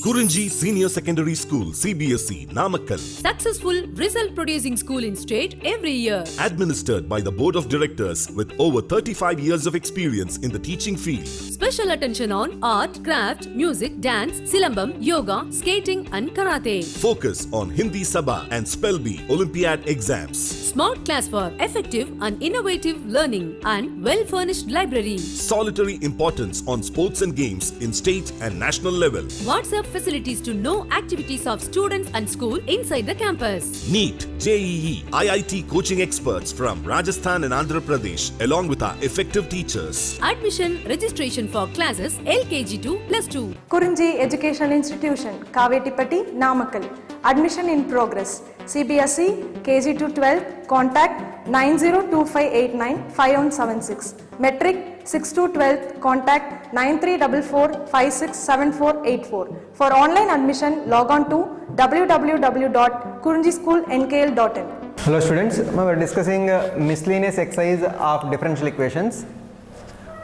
Kurinji Senior Secondary School, CBSE, Namakkal. Successful result producing school in state every year. Administered by the Board of Directors with over 35 years of experience in the teaching field. Special attention on art, craft, music, dance, silambam, yoga, skating and karate. Focus on Hindi Sabha and Spell Bee Olympiad exams. Smart class for effective and innovative learning and well-furnished library. Solitary importance on sports and games in state and national level. WhatsApp facilities to know activities of students and school inside the campus. NEET, JEE, IIT coaching experts from Rajasthan and Andhra Pradesh along with our effective teachers. Admission registration for classes LKG to +2. Kurinji Educational Institution, Kavetipatti, Namakkal. Admission in progress. CBSE, KG to 12, contact 9025895176. Metric 6 to 12, contact 9344567484. For online admission, log on to www.kurinjischoolnkl.in. Hello students, we are discussing miscellaneous exercise of differential equations.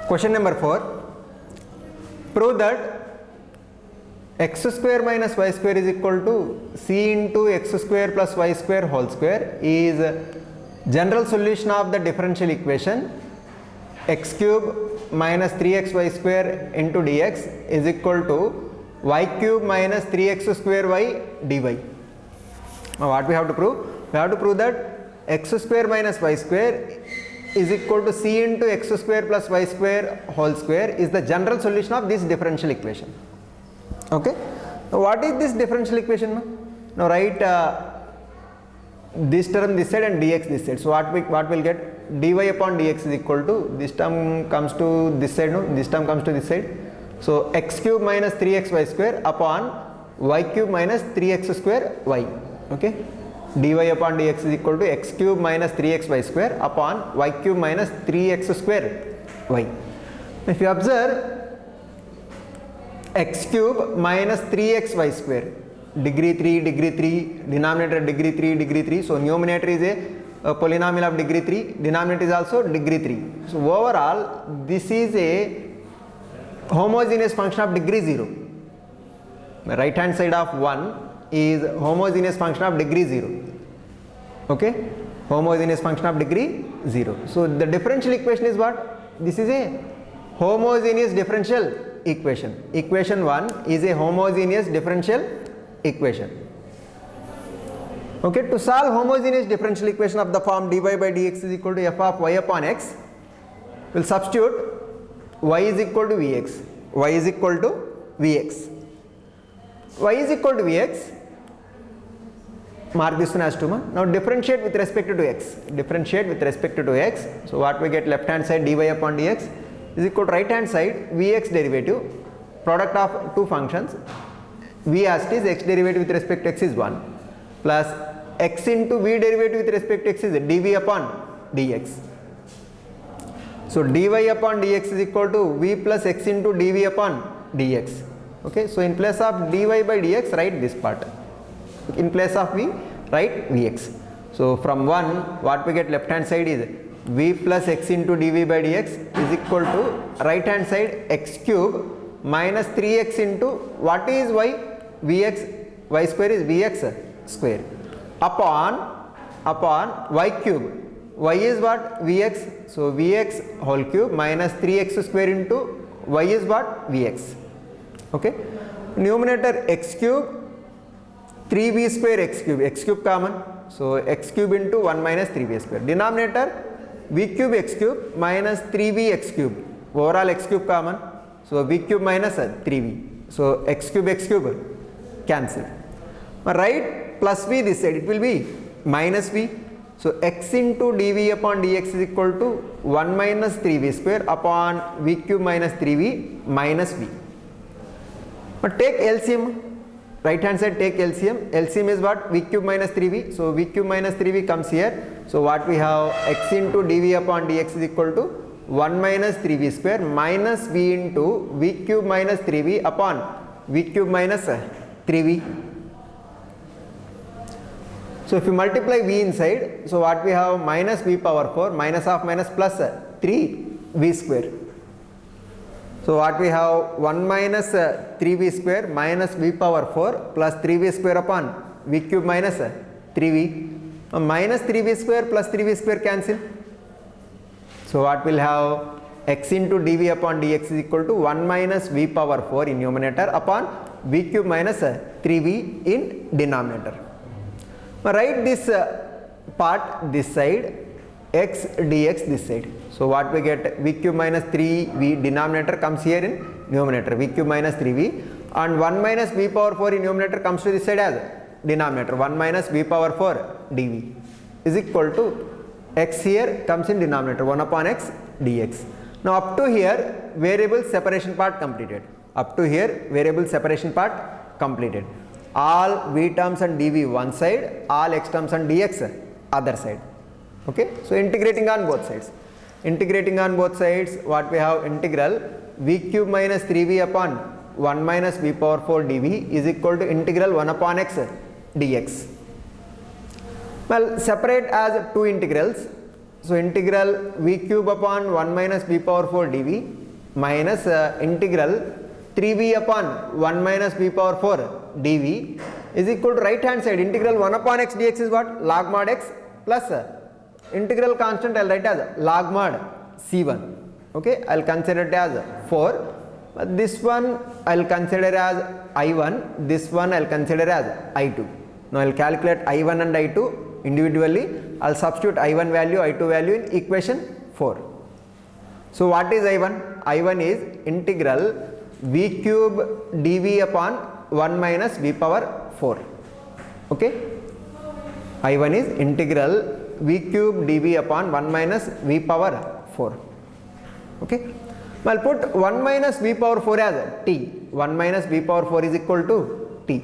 Question number 4. Prove that x square minus y square is equal to c into x square plus y square whole square is general solution of the differential equation x cube minus 3xy square into dx is equal to y cube minus 3x square y dy. Now what we have to prove? We have to prove that x square minus y square is equal to c into x square plus y square whole square is the general solution of this differential equation. Okay. Now what is this differential equation? Now write this term this side and dx this side. So what will get? Dy upon dx is equal to this term comes to this side, no? This term comes to this side. So x cube minus 3xy square upon y cube minus 3x square y. Okay. Dy upon dx is equal to x cube minus 3xy square upon y cube minus 3x square y. If you observe x cube minus 3xy square, degree 3, degree 3, denominator degree 3, degree 3. So numerator is a polynomial of degree 3, denominator is also degree 3. So overall this is a homogeneous function of degree 0. The right hand side of 1 is homogeneous function of degree 0. Okay, homogeneous function of degree 0. So the differential equation is what? This is a homogeneous differential equation. Equation 1 is a homogeneous differential equation. Okay, to solve homogeneous differential equation of the form dy by dx is equal to f of y upon x, we'll substitute y is equal to vx. Y is equal to vx. Y is equal to vx. Mark this one as 2. Now differentiate with respect to x. Differentiate with respect to x. So what we get? Left hand side dy upon dx is equal to right hand side vx derivative, product of two functions. V as it is, x derivative with respect to x is 1 plus x into v derivative with respect to x is dv upon dx. So dy upon dx is equal to v plus x into dv upon dx. Okay, so in place of dy by dx, write this part. In place of v, write vx. So from 1, what we get? Left hand side is v plus x into dv by dx is equal to right hand side x cube minus 3x into what is y? Vx, y square is vx square upon y cube. Y is what? Vx. So vx whole cube minus 3x square into y is what? Vx. Okay. Numerator x cube, 3v square x cube common. So x cube into 1 minus 3v square. Denominator v cube x cube minus 3v x cube. Overall x cube common. So v cube minus 3v. So x cube cancel. Right plus v this side, it will be minus v. So x into dv upon dx is equal to 1 minus 3v square upon v cube minus 3v minus v. But take LCM. Right hand side take LCM. LCM is what? V cube minus 3v. So v cube minus 3v comes here. So what we have? X into dv upon dx is equal to 1 minus 3v square minus v into v cube minus 3v upon v cube minus 3v. So if you multiply v inside, so what we have? Minus v power 4 minus of minus plus 3v square. So what we have 1 minus 3v square minus v power 4 plus 3v square upon v cube minus 3v. Minus 3v square plus 3v square cancel. So what will have x into dv upon dx is equal to 1 minus v power 4 in numerator upon v cube minus 3v in denominator. Now write this part this side, x dx this side. So what we get, v cube minus 3v denominator comes here in numerator, v cube minus 3v, and 1 minus v power 4 in numerator comes to this side as denominator, 1 minus v power 4 dv is equal to x here comes in denominator, 1 upon x dx. Now up to here variable separation part completed, up to here variable separation part completed. All v terms and dv one side, all x terms and dx other side. Okay, so integrating on both sides. Integrating on both sides, what we have, integral v cube minus 3v upon 1 minus v power 4 dv is equal to integral 1 upon x dx. Well, separate as two integrals. So integral v cube upon 1 minus v power 4 dv minus integral 3v upon 1 minus v power 4 dv is equal to right hand side, integral 1 upon x dx is what, log mod x plus integral constant I will write as log mod c1. Okay, I will consider it as 4. This one I will consider as I1, this one I will consider as I2. Now I will calculate I1 and I2 individually. I will substitute I1 value, I2 value in equation 4. So what is I1? I1 is integral v cube dv upon 1 minus v power 4. Okay, I1 is integral v cube dv upon 1 minus v power 4. Okay, I will put 1 minus v power 4 as t. 1 minus v power 4 is equal to t.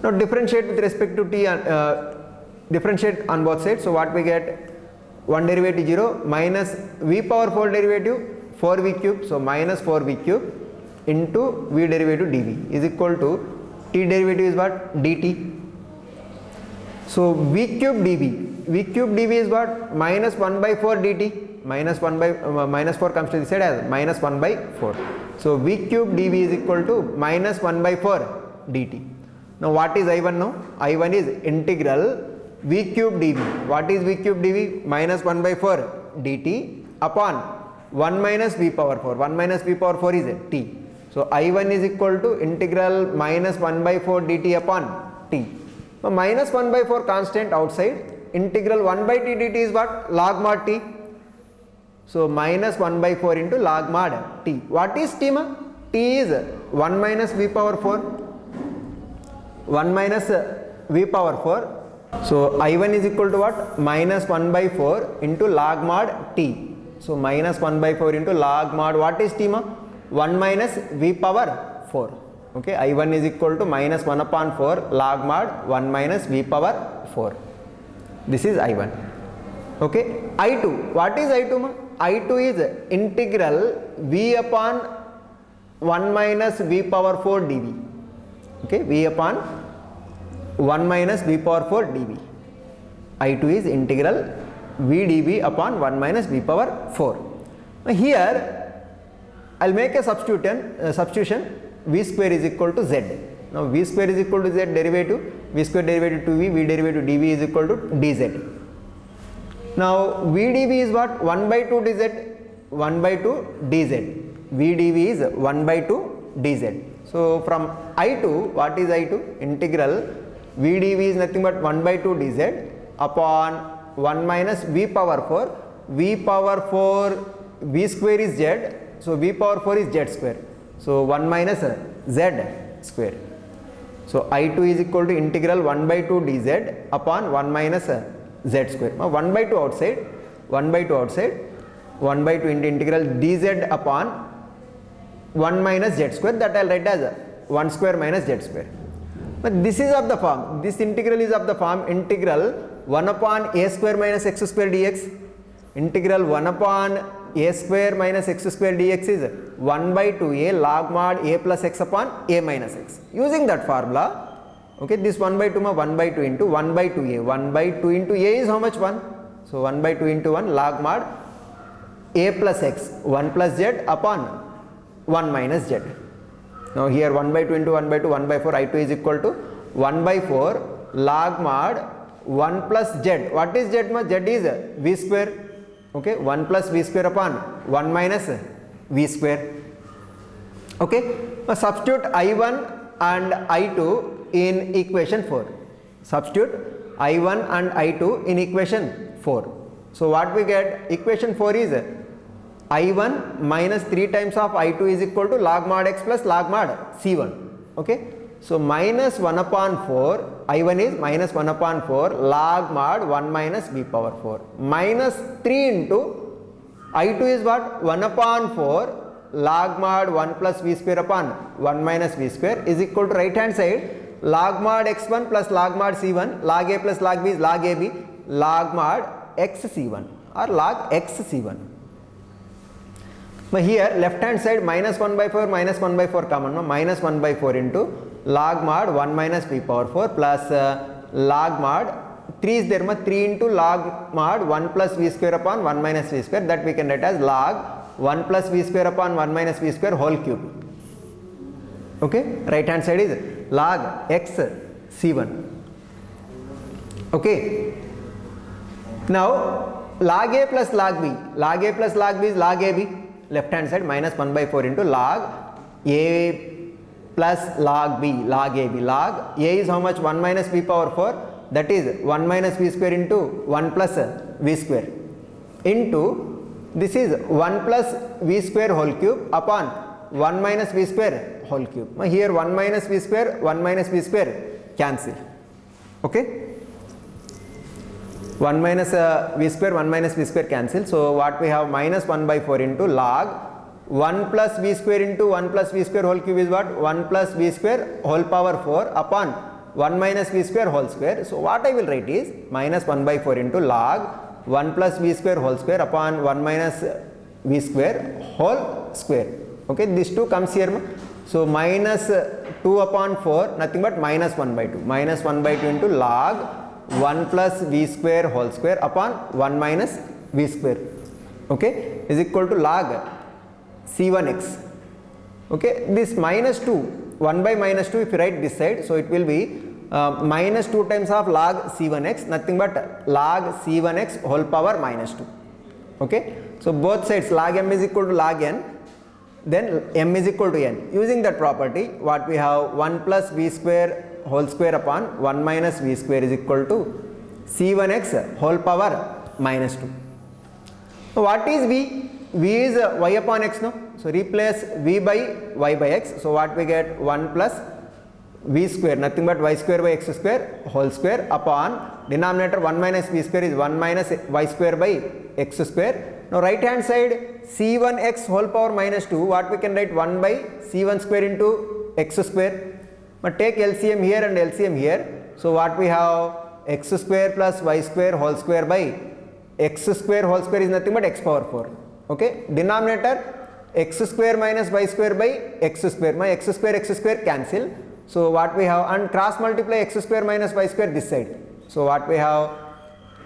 Now differentiate with respect to t and differentiate on both sides. So what we get, 1 derivative 0 minus v power 4 derivative 4v cube, so minus 4v cube into v derivative dv is equal to t derivative is what, dt. So v cube dv is what, minus 1 by 4 dt, minus 1 by minus 4 comes to this side as minus 1 by 4. So v cube dv is equal to minus 1 by 4 dt. Now what is I1 now? I1 is integral v cube dv. What is v cube dv? Minus 1 by 4 dt upon 1 minus v power 4. 1 minus v power 4 is t. So I1 is equal to integral minus 1 by 4 dt upon t. Now minus 1 by 4 constant outside, integral 1 by t dt is what, log mod t. So minus 1 by 4 into log mod t. What is t ma? T is 1 minus v power 4. 1 minus v power 4. So I1 is equal to what? Minus 1 by 4 into log mod t. So minus 1 by 4 into log mod, what is t ma? 1 minus v power 4. Okay, I1 is equal to minus 1 upon 4 log mod 1 minus v power 4. This is I1. Okay, I2. What is I2 ma? I2 is integral v upon 1 minus v power 4 dv. Okay, v upon 1 minus v power 4 dv. I2 is integral v dv upon 1 minus v power 4. Now here I will make a substitution, v square is equal to z. Now v square is equal to z derivative, v square derivative 2v, v derivative dv is equal to dz. Now v dv is what? 1 by 2 dz, 1 by 2 dz. v dv is 1 by 2 dz. So from I2, what is I2? Integral v dv is nothing but 1 by 2 dz upon 1 minus v power 4. v power 4, v square is z, so v power 4 is z square. So 1 minus z square. So I2 is equal to integral 1 by 2 dz upon 1 minus z square. 1 by 2 outside, 1 by 2 outside, 1 by 2 into integral dz upon 1 minus z square, that I will write as 1 square minus z square. But this is of the form, this integral is of the form integral 1 upon a square minus x square dx. Integral 1 upon a square minus x square dx is 1 by 2a log mod a plus x upon a minus x. Using that formula, okay, this 1 by 2 ma 1 by 2 into 1 by 2a. 1 by 2 into a is how much? 1. So 1 by 2 into 1 log mod a plus x 1 plus z upon 1 minus z. Now here 1 by 2 into 1 by 2, 1 by 4, I2 is equal to 1 by 4 log mod 1 plus z. What is z? Z is v square. Okay, 1 plus v square upon 1 minus v square. Okay, now substitute I1 and I2 in equation 4. Substitute I1 and I2 in equation 4. So what we get? Equation 4 is I1 minus 3 times of I2 is equal to log mod x plus log mod C1. Okay, so minus 1 upon 4, I1 is minus 1 upon 4 log mod 1 minus v power 4 minus 3 into I2 is what? 1 upon 4 log mod 1 plus v square upon 1 minus v square is equal to right hand side log mod x1 plus log mod c1, log a plus log b is log ab, log mod x c1 or log x c1. But here left hand side minus 1 by 4 minus 1 by 4 common, no? Minus 1 by 4 into log mod 1 minus v power 4 plus log mod 3 is there, 3 into log mod 1 plus v square upon 1 minus v square, that we can write as log 1 plus v square upon 1 minus v square whole cube. Okay, right hand side is log x c1. Okay, now log a plus log b, log a plus log b is log ab, left hand side minus 1 by 4 into log a plus log b, log ab, log a is how much? 1 minus v power 4, that is 1 minus v square into 1 plus v square into this is 1 plus v square whole cube upon 1 minus v square whole cube. Here 1 minus v square, 1 minus v square cancel. Okay, 1 minus v square, 1 minus v square cancel. So what we have? Minus 1 by 4 into log 1 plus v square into 1 plus v square whole cube is what? 1 plus v square whole power 4 upon 1 minus v square whole square. So what I will write is minus 1 by 4 into log 1 plus v square whole square upon 1 minus v square whole square. Okay, this 2 comes here. So minus 2 upon 4, nothing but minus 1 by 2. Minus 1 by 2 into log 1 plus v square whole square upon 1 minus v square. Okay, is equal to log c1x. Okay, this minus 2, 1 by minus 2 if you write this side, so it will be minus 2 times of log c1x, nothing but log c1x whole power minus 2. Okay, so both sides log m is equal to log n, then m is equal to n. Using that property, what we have? 1 plus v square whole square upon 1 minus v square is equal to c1x whole power minus 2. So what is v? V is y upon x, no? So replace v by y by x. So what we get? 1 plus v square, nothing but y square by x square whole square upon denominator 1 minus v square is 1 minus y square by x square. Now right hand side c1x whole power minus 2, what we can write? 1 by c1 square into x square. But take LCM here and LCM here. So what we have? X square plus y square whole square by x square whole square is nothing but x power 4. Okay, denominator x square minus y square by x square. My x square cancel. So what we have? And cross multiply x square minus y square this side. So what we have?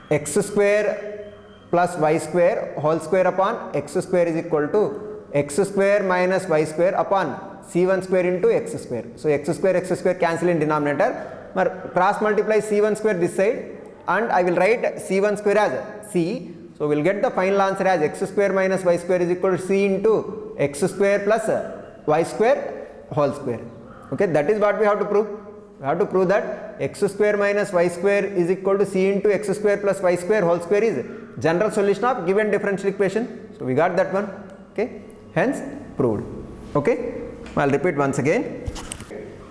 X square plus y square whole square upon x square is equal to x square minus y square upon c1 square into x square. So x square cancel in denominator. Cross multiply c1 square this side and I will write c1 square as c. So we will get the final answer as x square minus y square is equal to c into x square plus y square whole square. Okay, that is what we have to prove. We have to prove that x square minus y square is equal to c into x square plus y square whole square is general solution of given differential equation. So we got that one. Okay, hence proved. Okay, I will repeat once again.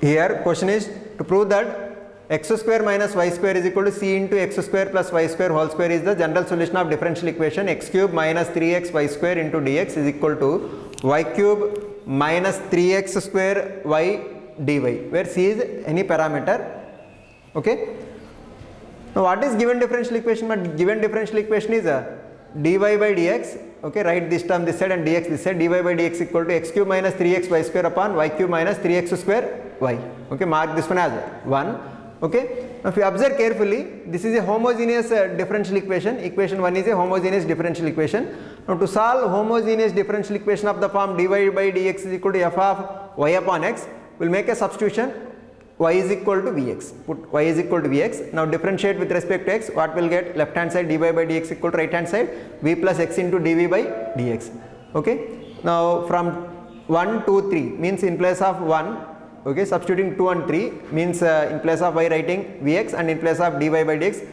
Here question is to prove that x square minus y square is equal to c into x square plus y square whole square is the general solution of differential equation x cube minus 3x y square into dx is equal to y cube minus 3x square y dy, where c is any parameter. Okay, now what is given differential equation? But given differential equation is dy by dx. Okay, write this term this side and dx this side. Dy by dx equal to x cube minus 3x y square upon y cube minus 3x square y. Okay, mark this one as 1. Okay, now if you observe carefully, this is a homogeneous differential equation. Equation 1 is a homogeneous differential equation Now to solve homogeneous differential equation of the form dy by dx is equal to f of y upon x, we will make a substitution y is equal to vx. Put y is equal to vx. Now differentiate with respect to x. What will get? Left hand side dy by dx equal to right hand side v plus x into dv by dx. Okay. Now from 1, 2, 3 means in place of 1, okay, substituting 2 and 3 means in place of y writing vx and in place of dy by dx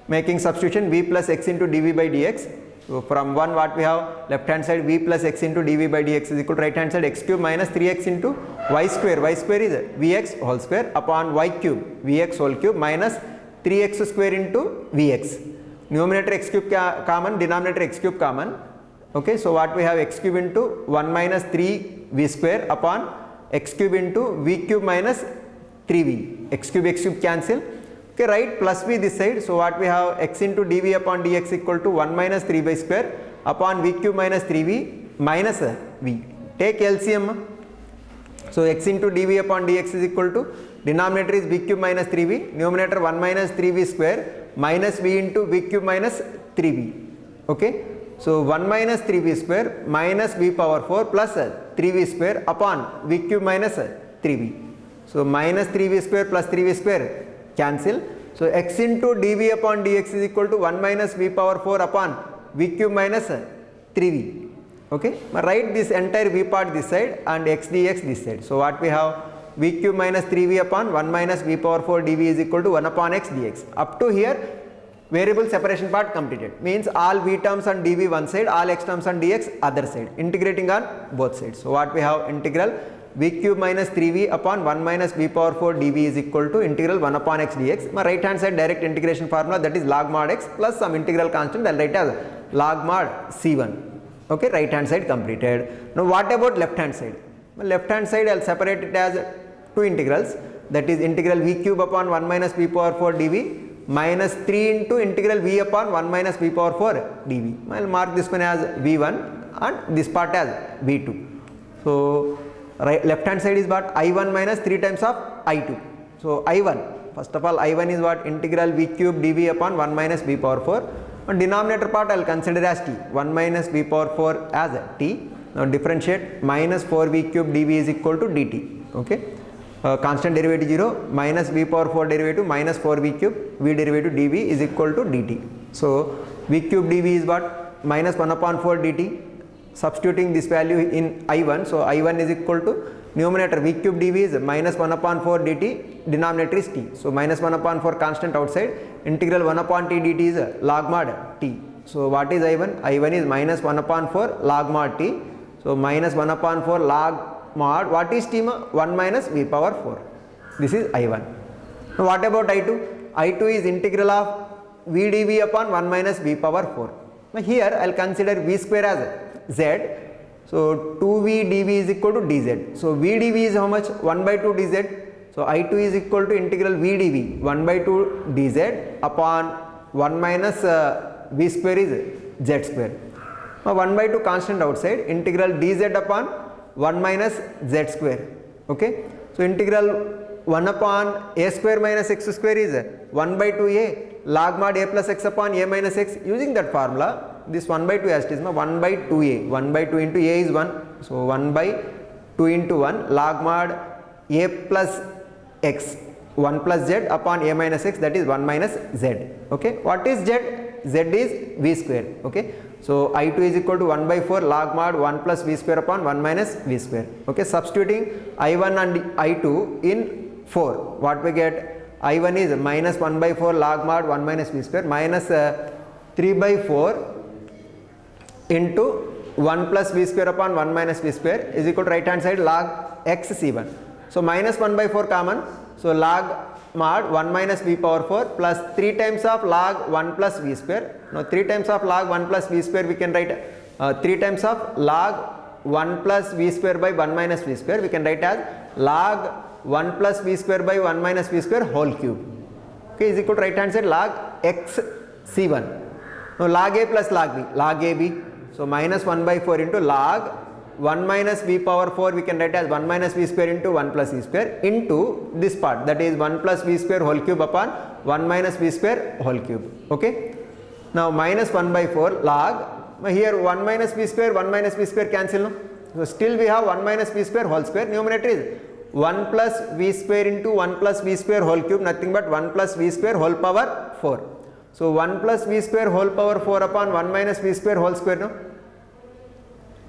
making substitution v plus x into dv by dx. So from 1 what we have? Left hand side v plus x into dv by dx is equal to right hand side x cube minus 3x into y square. Y square is vx whole square upon y cube vx whole cube minus 3x square into vx. Numerator x cube common, denominator x cube common. Okay, so what we have? X cube into 1 minus 3v square upon x cube into v cube minus 3v. X cube cancel. Okay, write plus v this side. So what we have? X into dv upon dx equal to 1 minus 3 by square upon v cube minus 3v minus v. Take LCM. So x into dv upon dx is equal to denominator is v cube minus 3v, numerator 1 minus 3v square minus v into v cube minus 3v. Okay. So 1 minus 3v square minus v power 4 plus 3v square upon v cube minus 3v. So minus 3v square plus 3v square cancel. So x into dv upon dx is equal to 1 minus v power 4 upon v cube minus 3v. Okay. Now write this entire v part this side and x dx this side. So what we have? V cube minus 3v upon 1 minus v power 4 dv is equal to 1 upon x dx. Up to here variable separation part completed, means all v terms on dv one side, all x terms on dx other side, integrating on both sides. So what we have? Integral v cube minus 3v upon 1 minus v power 4 dv is equal to integral 1 upon x dx. My right hand side direct integration formula, that is log mod x plus some integral constant, I will write as log mod c1. Okay, right hand side completed. Now what about left hand side? Left hand side I will separate it as two integrals, that is integral v cube upon 1 minus v power 4 dv minus 3 into integral v upon 1 minus v power 4 dv. I will mark this one as v1 and this part as v2. So right, left hand side is what? I1 minus 3 times of I2. So I1, first of all I1 is what? Integral v cube dv upon 1 minus v power 4, and denominator part I will consider as t, 1 minus v power 4 as t. Now differentiate, minus 4v cube dv is equal to dt. Okay. Constant derivative 0, minus v power 4 derivative minus 4v cube, v derivative dv is equal to dt. So v cube dv is what? Minus 1 upon 4 dt. Substituting this value in I1, so I1 is equal to numerator v cube dv is minus 1 upon 4 dt, denominator is t. So minus 1 upon 4 constant outside, integral 1 upon t dt is log mod t. So what is I1? I1 is minus 1 upon 4 log mod t. So minus 1 upon 4 log mod, what is t? 1 minus v power 4. This is I1. Now what about I2? I2 is integral of v dv upon 1 minus v power 4. Now here I will consider v square as z. So 2v dv is equal to dz. So v dv is how much? 1 by 2 dz. So I2 is equal to integral v dv 1 by 2 dz upon 1 minus v square is z square. Now 1 by 2 constant outside, integral dz upon 1 minus z square. Okay. So integral 1 upon a square minus x square is 1 by 2a log mod a plus x upon a minus x. Using that formula, this 1 by 2 as it is 1 by 2a, 1 by 2 into a is 1. So 1 by 2 into 1 log mod a plus x 1 plus z upon a minus x, that is 1 minus z. Okay. What is z? Z is v square. Okay. So I2 is equal to 1 by 4 log mod 1 plus v square upon 1 minus v square. Okay. Substituting I1 and I2 in 4, what we get? I1 is minus 1 by 4 log mod 1 minus v square minus 3 by 4 into 1 plus v square upon 1 minus v square is equal to right hand side log x c1. So minus 1 by 4 common. So log mod 1 minus v power 4 plus 3 times of log 1 plus v square. Now 3 times of log 1 plus v square we can write 3 times of log 1 plus v square by 1 minus v square we can write as log 1 plus v square by 1 minus v square whole cube. Okay, is equal to right hand side log x c1. Now log a plus log b, log ab. So minus 1 by 4 into log 1 minus v power 4 we can write as 1 minus v square into 1 plus v square into this part, that is 1 plus v square whole cube upon 1 minus v square whole cube. Okay. Now minus 1 by 4 log here 1 minus v square cancel, no? So still we have 1 minus v square whole square. Numerator is 1 plus v square into 1 plus v square whole cube, nothing but 1 plus v square whole power 4. So 1 plus v square whole power 4 upon 1 minus v square whole square, no?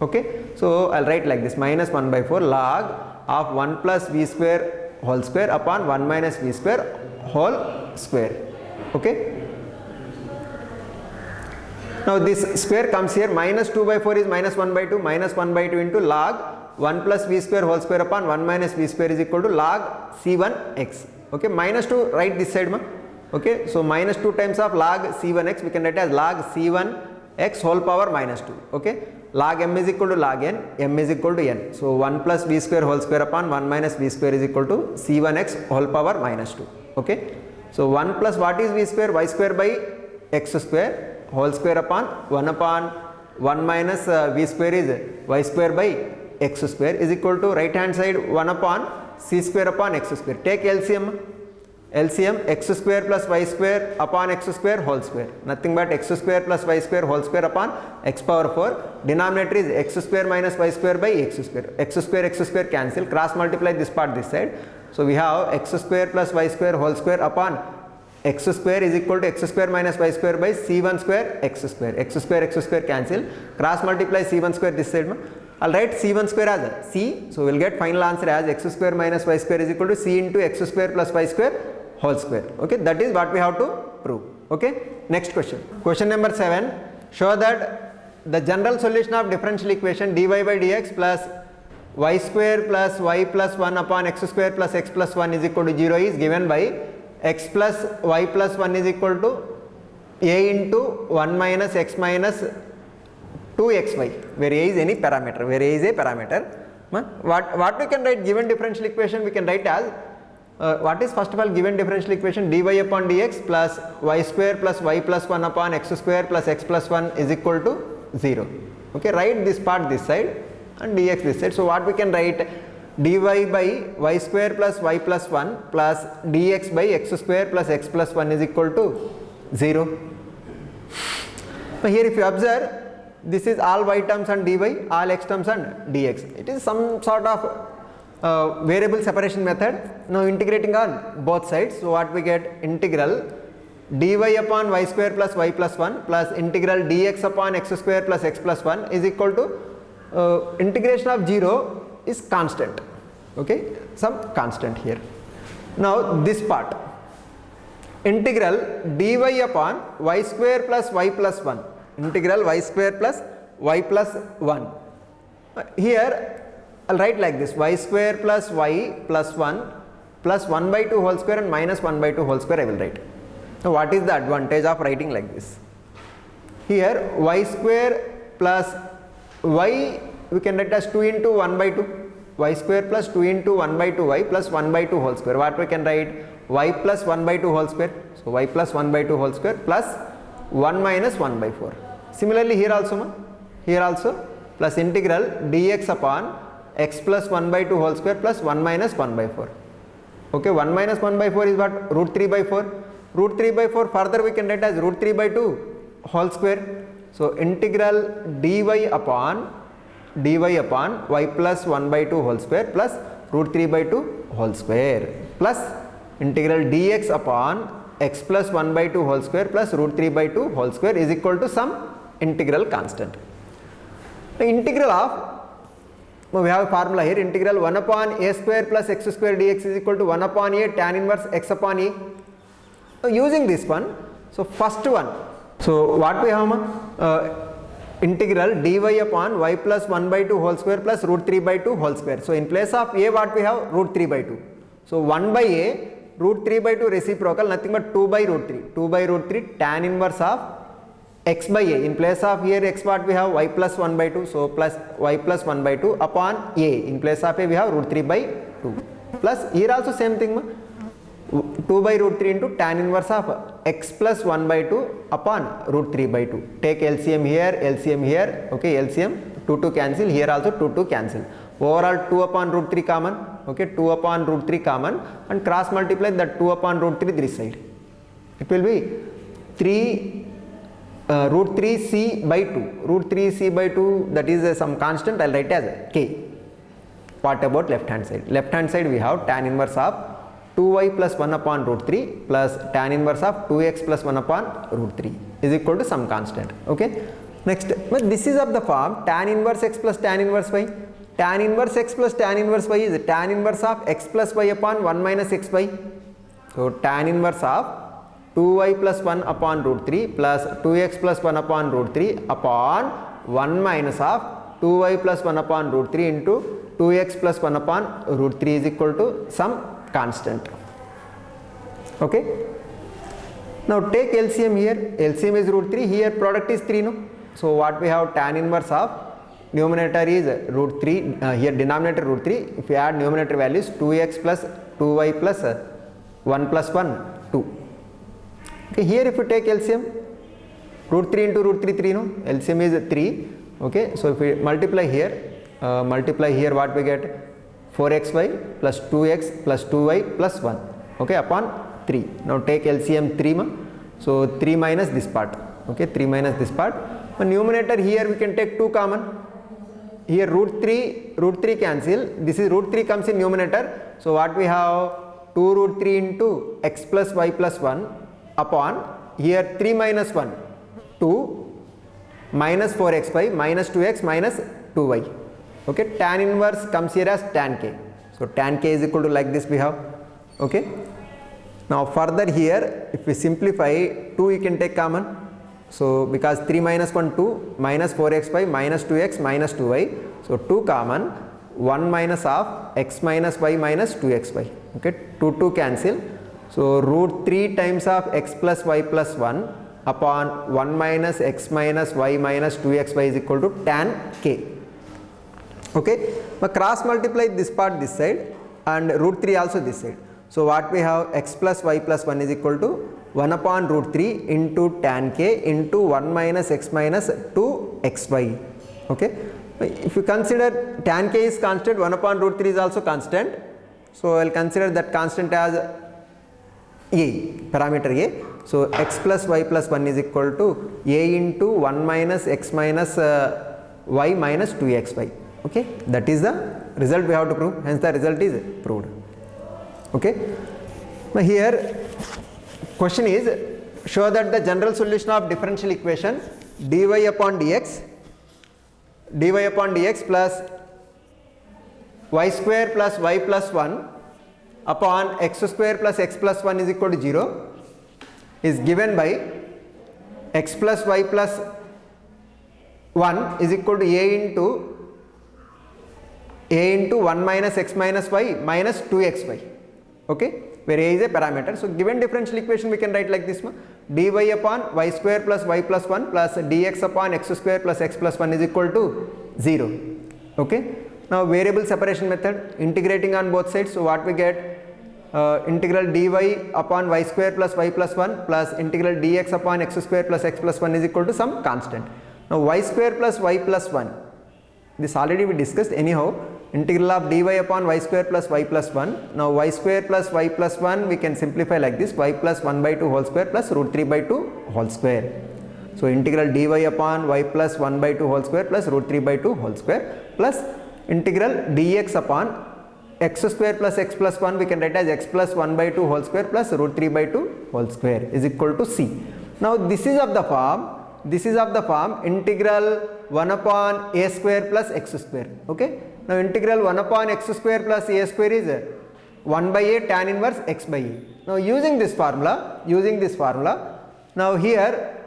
Okay, so I'll write like this, minus 1 by 4 log of 1 plus v square whole square upon 1 minus v square whole square. Okay, now this square comes here, minus 2 by 4 is minus 1 by 2, minus 1 by 2 into log 1 plus v square whole square upon 1 minus v square is equal to log c1x. Okay, minus 2 write this side, ma. Okay, so minus 2 times of log c1x we can write as log c1x whole power minus 2. Okay, log m is equal to log n, m is equal to n. So 1 plus v square whole square upon 1 minus v square is equal to c1x whole power minus 2. Okay, so 1 plus what is v square? Y square by x square whole square upon 1 minus v square is y square by x square is equal to right hand side 1 upon c square upon x square. Take LCM. LCM x square plus y square upon x square whole square, nothing but x square plus y square whole square upon x power 4. Denominator is x square minus y square by x square. X square cancel, cross multiply this part this side. So we have x square plus y square whole square upon x square is equal to x square minus y square by c1 square x square. X square cancel, cross multiply c1 square this side. I'll write c1 square as c, so we'll get final answer as x square minus y square is equal to c into x square plus y square whole square. Okay, that is what we have to prove. Okay, next question. Question number 7. Show that the general solution of differential equation dy by dx plus y square plus y plus 1 upon x square plus x plus 1 is equal to 0 is given by x plus y plus 1 is equal to a into 1 minus x minus 2xy, where a is any parameter, where a is a parameter. What we can write given differential equation? We can write as what is first of all given differential equation? Dy upon dx plus y square plus y plus 1 upon x square plus x plus 1 is equal to 0. Okay, write this part this side and dx this side. So what we can write? Dy by y square plus y plus 1 plus dx by x square plus x plus 1 is equal to 0. Now here if you observe, this is all y terms and dy, all x terms and dx. It is some sort of variable separation method. Now integrating on both sides, so what we get? Integral dy upon y square plus y plus 1 plus integral dx upon x square plus x plus 1 is equal to integration of 0 is constant. Okay, some constant here. Now this part, integral dy upon y square plus y plus 1, integral y square plus y plus 1. Here I'll write like this, y square plus y plus 1 plus 1 by 2 whole square and minus 1 by 2 whole square I will write. Now what is the advantage of writing like this? Here y square plus y we can write as 2 into 1 by 2, y square plus 2 into 1 by 2 y plus 1 by 2 whole square. What we can write? Y plus 1 by 2 whole square. So y plus 1 by 2 whole square plus 1 minus 1 by 4. Similarly here also, plus integral dx upon x plus 1 by 2 whole square plus 1 minus 1 by 4. Okay, 1 minus 1 by 4 is what? Root 3 by 4. Root 3 by 4 further we can write as root 3 by 2 whole square. So integral dy upon y plus 1 by 2 whole square plus root 3 by 2 whole square plus integral dx upon x plus 1 by 2 whole square plus root 3 by 2 whole square is equal to some integral constant. The integral of, we have a formula here, integral 1 upon a square plus x square dx is equal to 1 upon a tan inverse x upon a. So using this one, so first one, so what we have? Integral dy upon y plus 1 by 2 whole square plus root 3 by 2 whole square. So in place of a what we have? Root 3 by 2. So 1 by a, root 3 by 2 reciprocal, nothing but 2 by root 3. 2 by root 3 tan inverse of x by a. In place of here x what we have? Y plus 1 by 2. So plus y plus 1 by 2 upon a. In place of a we have root 3 by 2. Plus here also same thing. 2 by root 3 into tan inverse of x plus 1 by 2 upon root 3 by 2. Take LCM here, okay, LCM 2 cancel, here also 2 cancel. Overall 2 upon root 3 common, okay, 2 upon root 3 common and cross multiply that 2 upon root 3 this side. It will be 3 root 3c by 2. Root 3c by 2, that is some constant, I'll write as k. What about left hand side? Left hand side we have tan inverse of 2y plus 1 upon root 3 plus tan inverse of 2x plus 1 upon root 3 is equal to some constant. Okay. Next, but this is of the form tan inverse x plus tan inverse y. Tan inverse x plus tan inverse y is tan inverse of x plus y upon 1 minus xy. So tan inverse of 2y plus 1 upon root 3 plus 2x plus 1 upon root 3 upon 1 minus of 2y plus 1 upon root 3 into 2x plus 1 upon root 3 is equal to some constant. Okay. Now take LCM here. LCM is root 3. Here product is 3. No. So what we have, tan inverse of numerator is root 3. Here denominator root 3. If we add numerator values 2x plus 2y plus 1 plus 1 2. Okay. Here if you take LCM, root 3 into root 3 3. No. LCM is 3. Okay. So if we multiply here what we get, 4xy plus 2x plus 2y plus 1, okay, upon 3. Now take LCM 3 ma. So 3 minus this part, okay, 3 minus this part. The numerator here we can take 2 common. Here root 3 cancel. This is root 3 comes in numerator. So what we have, 2 root 3 into x plus y plus 1 upon here 3 minus 1 2 minus 4xy minus 2x minus 2y. Okay, tan inverse comes here as tan k. So tan k is equal to like this we have. Okay. Now further here if we simplify, 2 you can take common. So because 3 minus 1 2 minus 4xy minus 2x minus 2y. So 2 common, 1 minus of x minus y minus 2xy. Okay, 2 cancel. So root 3 times of x plus y plus 1 upon 1 minus x minus y minus 2xy is equal to tan k. Okay, but cross multiply this part this side and root 3 also this side. So what we have, x plus y plus 1 is equal to 1 upon root 3 into tan k into 1 minus x minus 2xy. Okay, if you consider tan k is constant, 1 upon root 3 is also constant. So I will consider that constant as a, parameter a. So x plus y plus 1 is equal to a into 1 minus x minus y minus 2xy. Okay, that is the result we have to prove. Hence the result is proved. Okay. Now here question is, show that the general solution of differential equation dy upon dx plus y square plus y plus 1 upon x square plus x plus 1 is equal to 0 is given by x plus y plus 1 is equal to a into 1 minus x minus y minus 2xy. Okay, where a is a parameter. So given differential equation we can write like this, dy upon y square plus y plus 1 plus dx upon x square plus x plus 1 is equal to 0. Okay. Now variable separation method, integrating on both sides. So what we get, integral dy upon y square plus y plus 1 plus integral dx upon x square plus x plus 1 is equal to some constant. Now y square plus y plus 1, this already we discussed anyhow. Integral of dy upon y square plus y plus 1. Now y square plus y plus 1 we can simplify like this, y plus 1 by 2 whole square plus root 3 by 2 whole square. So integral dy upon y plus 1 by 2 whole square plus root 3 by 2 whole square plus integral dx upon x square plus x plus 1 we can write as x plus 1 by 2 whole square plus root 3 by 2 whole square is equal to c. Now this is of the form integral 1 upon a square plus x square. Okay. Now integral 1 upon x square plus a square is 1 by a tan inverse x by a. Now using this formula, now here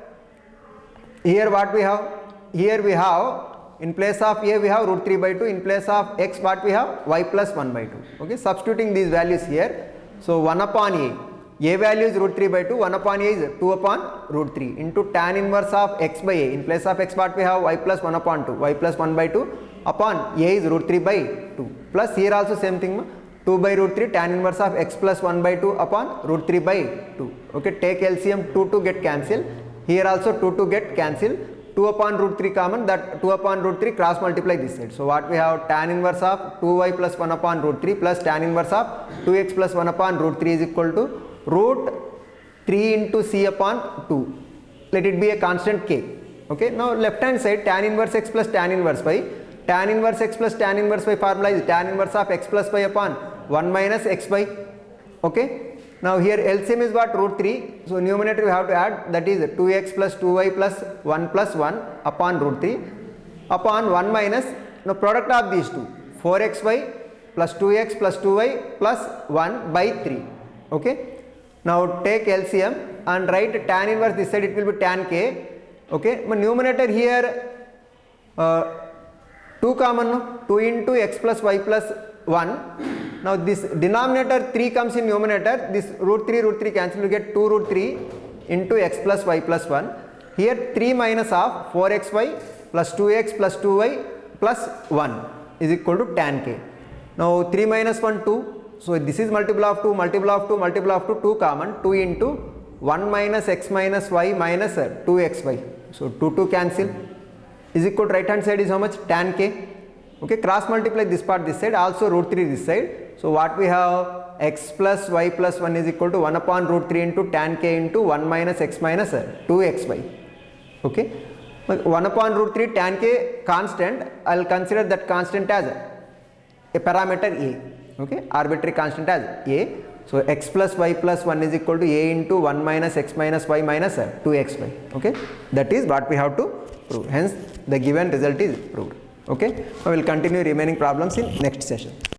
what we have, here we have in place of a we have root 3 by 2, in place of x what we have, y plus 1 by 2. Okay, substituting these values here. So 1 upon a value is root 3 by 2, 1 upon a is 2 upon root 3 into tan inverse of x by a. In place of x what we have, y plus 1 upon 2, y plus 1 by 2 upon a is root 3 by 2 plus here also same thing, 2 by root 3 tan inverse of x plus 1 by 2 upon root 3 by 2. Okay, take LCM, 2 get cancelled, here also 2 get cancelled, 2 upon root 3 common, that 2 upon root 3 cross multiply this side. So what we have, tan inverse of 2y plus 1 upon root 3 plus tan inverse of 2x plus 1 upon root 3 is equal to root 3 into c upon 2. let it be a constant k. Okay, now left hand side tan inverse x plus tan inverse y. Tan inverse x plus tan inverse y formula is tan inverse of x plus y upon 1 minus xy. Okay, now here LCM is what? Root 3. So numerator we have to add, that is 2x plus 2y plus 1 plus 1 upon root 3 upon 1 minus, now product of these two, 4xy plus 2x plus 2y plus 1 by 3. Okay, now take LCM and write tan inverse this side, it will be tan k. Okay, but numerator here 2 common, 2 into x plus y plus 1. Now this denominator 3 comes in numerator, this root 3 cancel, you get 2 root 3 into x plus y plus 1. Here 3 minus of 4xy plus 2x plus 2y plus 1 is equal to tan k. Now 3 minus 1 2, so this is multiple of 2, multiple of 2, multiple of 2, 2 common, 2 into 1 minus x minus y minus 2xy. So 2 cancel is equal to right hand side is how much? Tan k. Okay, cross multiply this part this side, also root 3 this side. So what we have, x plus y plus 1 is equal to 1 upon root 3 into tan k into 1 minus x minus 2xy. Okay, 1 upon root 3 tan k constant, I will consider that constant as a parameter a. Okay, arbitrary constant as a. So x plus y plus 1 is equal to a into 1 minus x minus y minus 2xy. Okay, that is what we have to prove. Hence the given result is proved. Okay, I will continue remaining problems in next session.